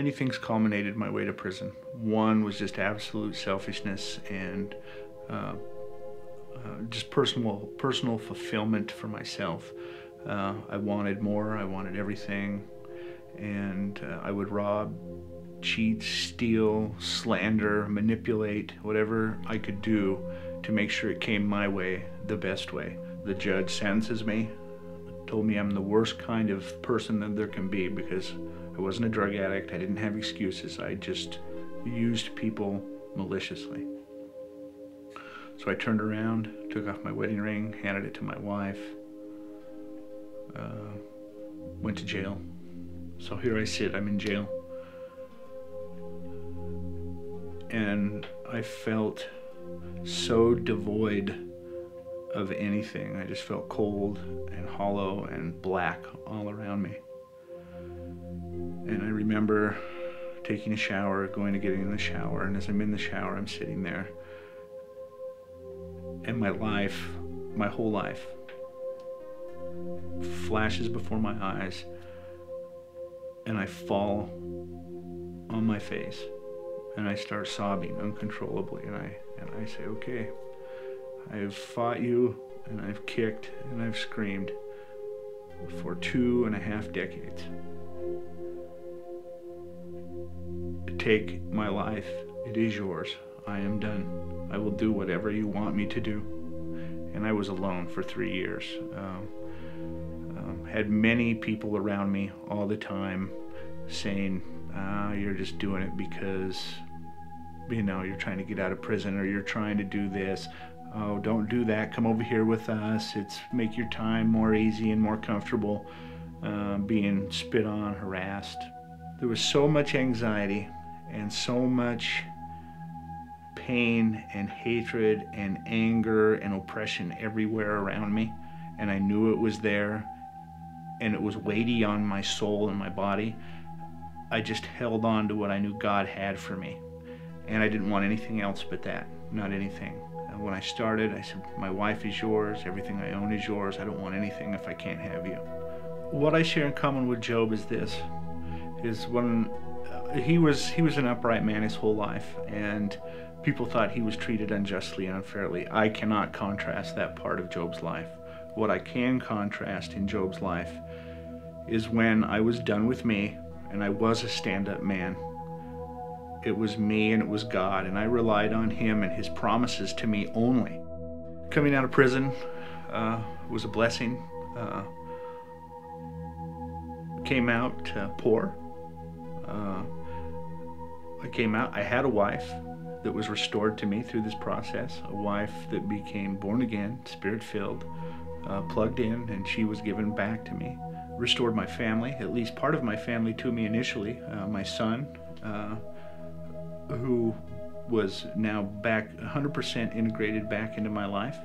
Many things culminated my way to prison. One was just absolute selfishness and just personal fulfillment for myself. I wanted more, I wanted everything, and I would rob, cheat, steal, slander, manipulate, whatever I could do to make sure it came my way, the best way. The judge sentences me, told me I'm the worst kind of person that there can be because I wasn't a drug addict, I didn't have excuses, I just used people maliciously. So I turned around, took off my wedding ring, handed it to my wife, went to jail. So here I sit, I'm in jail. And I felt so devoid of anything. I just felt cold and hollow and black all around me. And I remember taking a shower, going to get in the shower, and as I'm in the shower, I'm sitting there. And my life, my whole life, flashes before my eyes, and I fall on my face, and I start sobbing uncontrollably, and I say, okay, I have fought you, and I've kicked, and I've screamed for 2.5 decades. Take my life, it is yours. I am done. I will do whatever you want me to do. And I was alone for 3 years. Had many people around me all the time saying, you're just doing it because, you know, you're trying to get out of prison, or you're trying to do this. Oh, don't do that. Come over here with us. It's make your time more easy and more comfortable, being spit on, harassed. There was so much anxiety and so much pain and hatred and anger and oppression everywhere around me, and I knew it was there, and it was weighty on my soul and my body. I just held on to what I knew God had for me, and I didn't want anything else but that, not anything. And when I started, I said, my wife is yours, everything I own is yours, I don't want anything if I can't have you. What I share in common with Job is this, is when he was an upright man his whole life, and people thought he was treated unjustly and unfairly. I cannot contrast that part of Job's life. What I can contrast in Job's life is when I was done with me and I was a stand-up man. It was me and it was God, and I relied on Him and His promises to me only. Coming out of prison was a blessing. Came out poor. I came out, I had a wife that was restored to me through this process, a wife that became born again, spirit-filled, plugged in, and she was given back to me. Restored my family, at least part of my family, to me initially. My son, who was now back 100% integrated back into my life.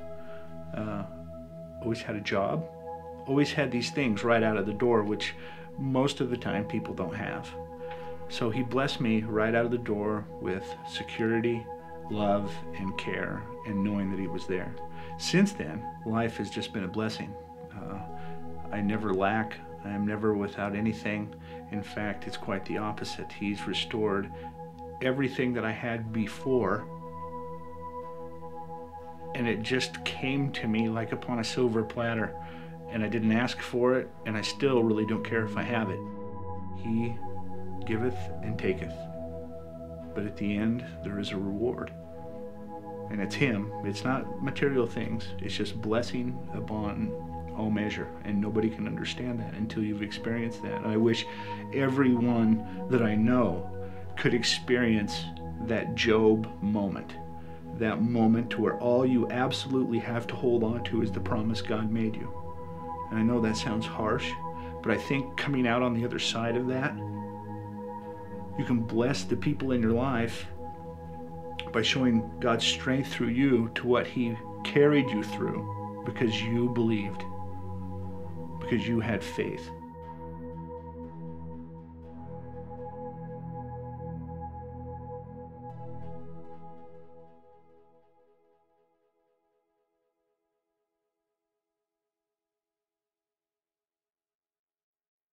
Always had a job, always had these things right out of the door, which most of the time people don't have. So He blessed me right out of the door with security, love, and care, and knowing that He was there. Since then, life has just been a blessing. I never lack. I am never without anything. In fact, it's quite the opposite. He's restored everything that I had before, and it just came to me like upon a silver platter, and I didn't ask for it, and I still really don't care if I have it. He giveth and taketh, but at the end there is a reward, and it's Him. It's not material things, it's just blessing upon all measure, and nobody can understand that until you've experienced that. And I wish everyone that I know could experience that Job moment, that moment to where all you absolutely have to hold on to is the promise God made you. And I know that sounds harsh, but I think coming out on the other side of that, you can bless the people in your life by showing God's strength through you to what He carried you through, because you believed, because you had faith.